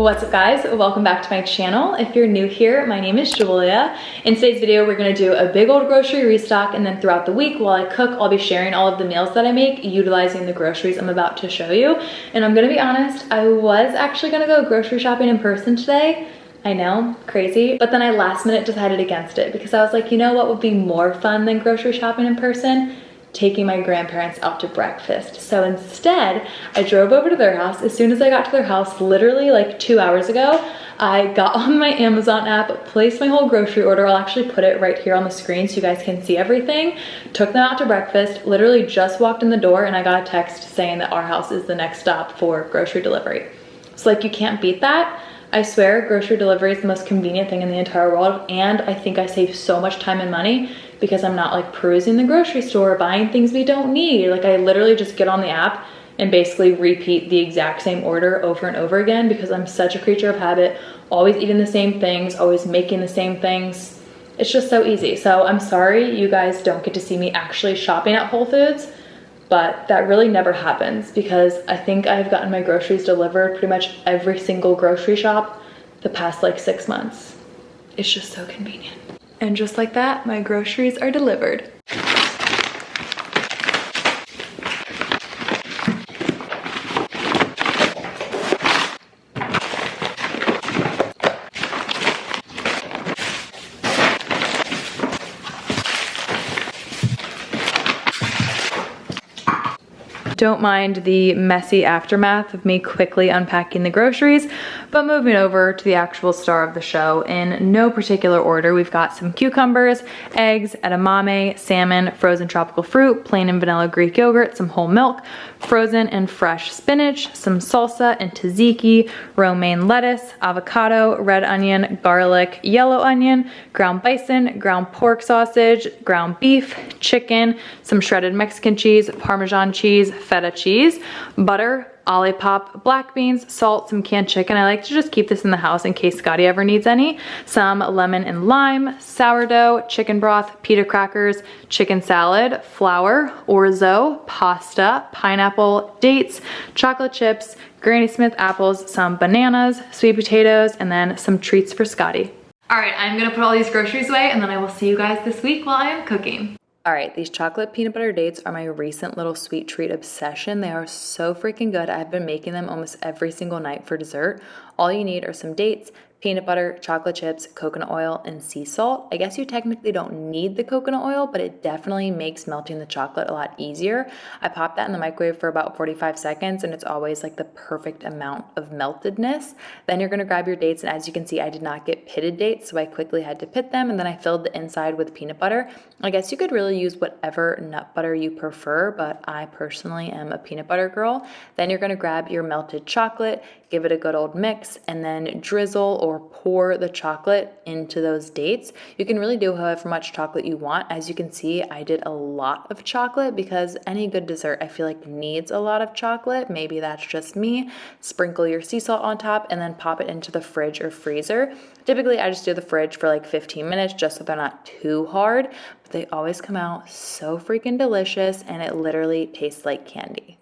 What's up guys, welcome back to my channel. If you're new here, my name is Julia. In today's video, we're gonna do a big old grocery restock, and then throughout the week while I cook, I'll be sharing all of the meals that I make utilizing the groceries I'm about to show you. And I'm gonna be honest, I was actually gonna go grocery shopping in person today. I know, crazy. But then I last minute decided against it because I was like, you know what would be more fun than grocery shopping in person? Taking my grandparents out to breakfast. So instead, I drove over to their house. As soon as I got to their house, literally like 2 hours ago, I got on my Amazon app, placed my whole grocery order. I'll actually put it right here on the screen so you guys can see everything. Took them out to breakfast, literally just walked in the door and I got a text saying that our house is the next stop for grocery delivery. So like you can't beat that. I swear grocery delivery is the most convenient thing in the entire world, and I think I save so much time and money because I'm not like perusing the grocery store, buying things we don't need. Like I literally just get on the app and basically repeat the exact same order over and over again because I'm such a creature of habit, always eating the same things, always making the same things. It's just so easy. So I'm sorry you guys don't get to see me actually shopping at Whole Foods, but that really never happens because I think I've gotten my groceries delivered pretty much every single grocery shop the past like 6 months. It's just so convenient. And just like that, my groceries are delivered. Don't mind the messy aftermath of me quickly unpacking the groceries, but moving over to the actual star of the show in no particular order. We've got some cucumbers, eggs, edamame, salmon, frozen tropical fruit, plain and vanilla Greek yogurt, some whole milk, frozen and fresh spinach, some salsa and tzatziki, romaine lettuce, avocado, red onion, garlic, yellow onion, ground bison, ground pork sausage, ground beef, chicken, some shredded Mexican cheese, Parmesan cheese, Feta cheese, butter, Olipop, black beans, salt, some canned chicken. I like to just keep this in the house in case Scotty ever needs any. Some lemon and lime, sourdough, chicken broth, pita crackers, chicken salad, flour, orzo, pasta, pineapple, dates, chocolate chips, Granny Smith apples, some bananas, sweet potatoes, and then some treats for Scotty. All right, I'm gonna put all these groceries away and then I will see you guys this week while I am cooking. All right, these chocolate peanut butter dates are my recent little sweet treat obsession. They are so freaking good. I've been making them almost every single night for dessert. All you need are some dates, peanut butter, chocolate chips, coconut oil, and sea salt. I guess you technically don't need the coconut oil, but it definitely makes melting the chocolate a lot easier. I pop that in the microwave for about 45 seconds, and it's always like the perfect amount of meltedness. Then you're gonna grab your dates, and as you can see, I did not get pitted dates, so I quickly had to pit them, and then I filled the inside with peanut butter. I guess you could really use whatever nut butter you prefer, but I personally am a peanut butter girl. Then you're gonna grab your melted chocolate, give it a good old mix, and then drizzle or pour the chocolate into those dates. You can really do however much chocolate you want. As you can see, I did a lot of chocolate because any good dessert I feel like needs a lot of chocolate. Maybe that's just me. Sprinkle your sea salt on top and then pop it into the fridge or freezer. Typically, I just do the fridge for like 15 minutes just so they're not too hard, but they always come out so freaking delicious and it literally tastes like candy.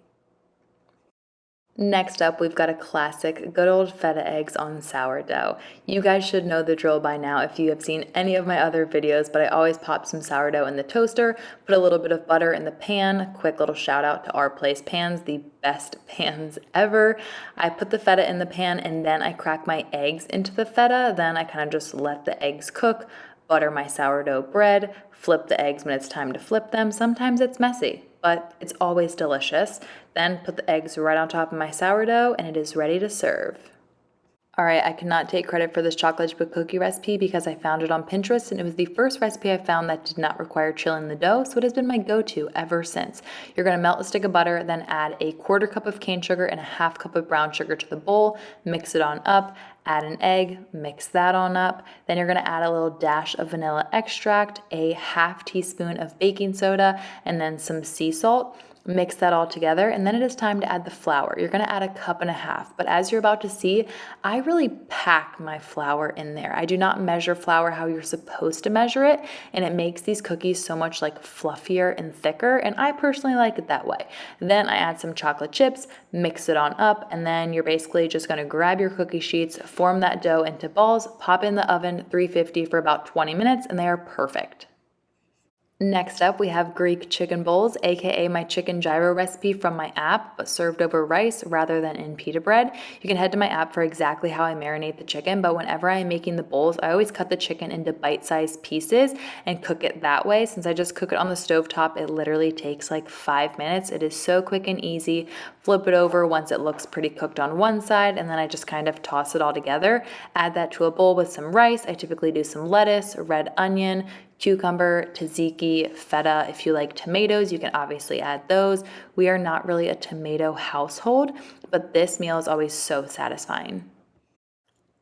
Next up, we've got a classic good old feta eggs on sourdough. You guys should know the drill by now if you have seen any of my other videos, but I always pop some sourdough in the toaster, put a little bit of butter in the pan. Quick little shout out to Our Place pans, the best pans ever. I put the feta in the pan and then I crack my eggs into the feta. Then I kind of just let the eggs cook, butter my sourdough bread, flip the eggs when it's time to flip them. Sometimes it's messy, but it's always delicious. Then put the eggs right on top of my sourdough and it is ready to serve. All right, I cannot take credit for this chocolate chip cookie recipe because I found it on Pinterest and it was the first recipe I found that did not require chilling the dough, so it has been my go-to ever since. You're gonna melt a stick of butter, then add a 1/4 cup of cane sugar and a 1/2 cup of brown sugar to the bowl, mix it on up, add an egg, mix that on up. Then you're gonna add a little dash of vanilla extract, a 1/2 teaspoon of baking soda, and then some sea salt. Mix that all together, and then it is time to add the flour. You're gonna add 1.5 cups, but as you're about to see, I really pack my flour in there. I do not measure flour how you're supposed to measure it, and it makes these cookies so much like fluffier and thicker, and I personally like it that way. Then I add some chocolate chips, mix it on up, and then you're basically just gonna grab your cookie sheets, form that dough into balls, pop in the oven 350 for about 20 minutes, and they are perfect. Next up, we have Greek chicken bowls, aka my chicken gyro recipe from my app, but served over rice rather than in pita bread. You can head to my app for exactly how I marinate the chicken, but whenever I am making the bowls, I always cut the chicken into bite-sized pieces and cook it that way. Since I just cook it on the stovetop, it literally takes like 5 minutes. It is so quick and easy. Flip it over once it looks pretty cooked on one side, and then I just kind of toss it all together. Add that to a bowl with some rice. I typically do some lettuce, red onion, cucumber, tzatziki, feta. If you like tomatoes, you can obviously add those. We are not really a tomato household, but this meal is always so satisfying.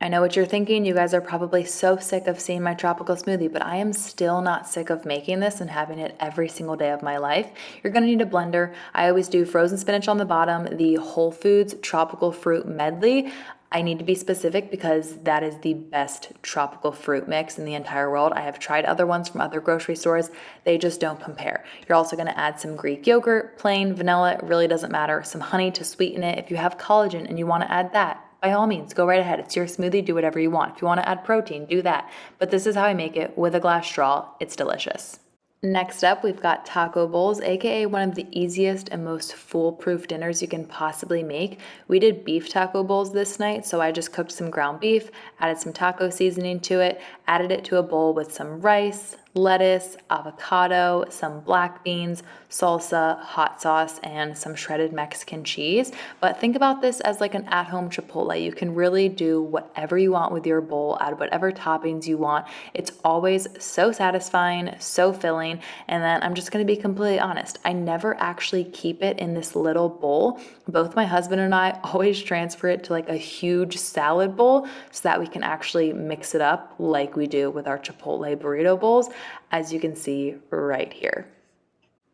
I know what you're thinking. You guys are probably so sick of seeing my tropical smoothie, but I am still not sick of making this and having it every single day of my life. You're gonna need a blender. I always do frozen spinach on the bottom, the Whole Foods tropical fruit medley. I need to be specific because that is the best tropical fruit mix in the entire world. I have tried other ones from other grocery stores. They just don't compare. You're also gonna add some Greek yogurt, plain, vanilla, it really doesn't matter. Some honey to sweeten it. If you have collagen and you wanna add that, by all means, go right ahead. It's your smoothie, do whatever you want. If you wanna add protein, do that. But this is how I make it with a glass straw. It's delicious. Next up, we've got taco bowls, aka one of the easiest and most foolproof dinners you can possibly make. We did beef taco bowls this night, so I just cooked some ground beef, added some taco seasoning to it, added it to a bowl with some rice, lettuce, avocado, some black beans, salsa, hot sauce, and some shredded Mexican cheese. But think about this as like an at-home Chipotle. You can really do whatever you want with your bowl, add whatever toppings you want. It's always so satisfying, so filling. And then I'm just gonna be completely honest, I never actually keep it in this little bowl. Both my husband and I always transfer it to like a huge salad bowl so that we can actually mix it up like we do with our Chipotle burrito bowls, as you can see right here.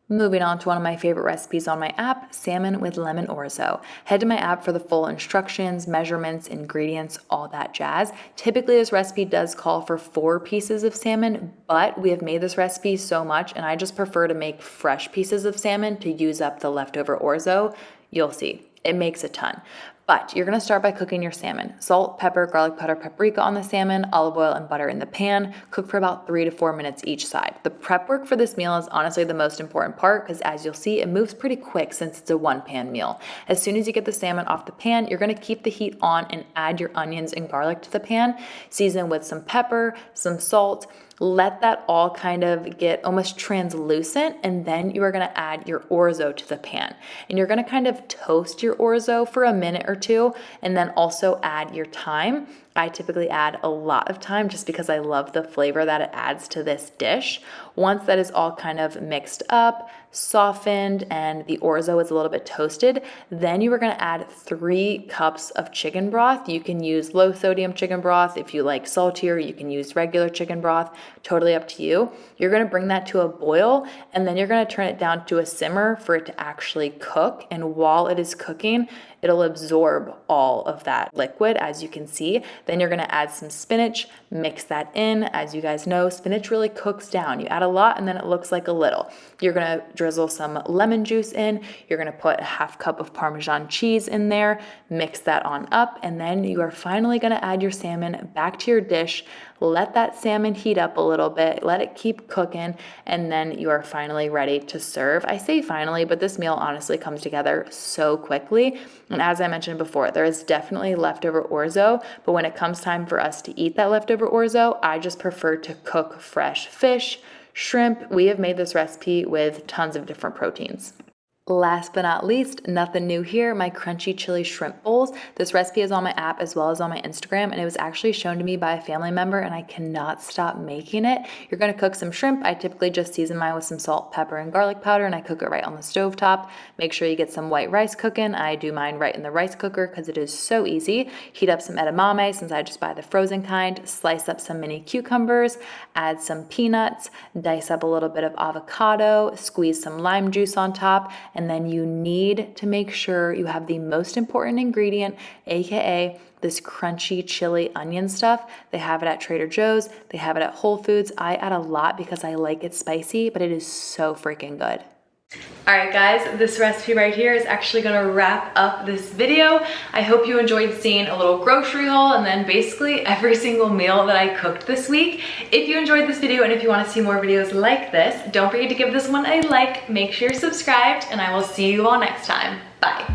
Moving on to one of my favorite recipes on my app, salmon with lemon orzo. Head to my app for the full instructions, measurements, ingredients, all that jazz. Typically this recipe does call for 4 pieces of salmon, but we have made this recipe so much and I just prefer to make fresh pieces of salmon to use up the leftover orzo. You'll see, it makes a ton. But you're gonna start by cooking your salmon. Salt, pepper, garlic powder, paprika on the salmon, olive oil, and butter in the pan. Cook for about 3 to 4 minutes each side. The prep work for this meal is honestly the most important part because as you'll see, it moves pretty quick since it's a 1-pan meal. As soon as you get the salmon off the pan, you're gonna keep the heat on and add your onions and garlic to the pan. Season with some pepper, some salt. Let that all kind of get almost translucent, and then you are gonna add your orzo to the pan. And you're gonna kind of toast your orzo for a minute or two, and then also add your thyme. I typically add a lot of thyme just because I love the flavor that it adds to this dish. Once that is all kind of mixed up, softened, and the orzo is a little bit toasted, then you are gonna add 3 cups of chicken broth. You can use low sodium chicken broth. If you like saltier, you can use regular chicken broth, totally up to you. You're gonna bring that to a boil, and then you're gonna turn it down to a simmer for it to actually cook. And while it is cooking, it'll absorb all of that liquid, as you can see. Then you're gonna add some spinach, mix that in. As you guys know, spinach really cooks down. You add a lot and then it looks like a little. You're gonna drizzle some lemon juice in. You're gonna put a 1/2 cup of Parmesan cheese in there, mix that on up, and then you are finally gonna add your salmon back to your dish. Let that salmon heat up a little bit, let it keep cooking, and then you are finally ready to serve. I say finally, but this meal honestly comes together so quickly. And as I mentioned before, there is definitely leftover orzo, but when it comes time for us to eat that leftover orzo, I just prefer to cook fresh fish, shrimp. We have made this recipe with tons of different proteins. Last but not least, nothing new here, my crunchy chili shrimp bowls. This recipe is on my app as well as on my Instagram, and it was actually shown to me by a family member, and I cannot stop making it. You're gonna cook some shrimp. I typically just season mine with some salt, pepper, and garlic powder, and I cook it right on the stove top. Make sure you get some white rice cooking. I do mine right in the rice cooker because it is so easy. Heat up some edamame, since I just buy the frozen kind. Slice up some mini cucumbers, add some peanuts, dice up a little bit of avocado, squeeze some lime juice on top, and and then you need to make sure you have the most important ingredient, AKA this crunchy chili onion stuff. They have it at Trader Joe's, they have it at Whole Foods. I add a lot because I like it spicy, but it is so freaking good. All right guys, this recipe right here is actually gonna wrap up this video. I hope you enjoyed seeing a little grocery haul and then basically every single meal that I cooked this week. If you enjoyed this video and if you wanna see more videos like this, don't forget to give this one a like, make sure you're subscribed, and I will see you all next time. Bye.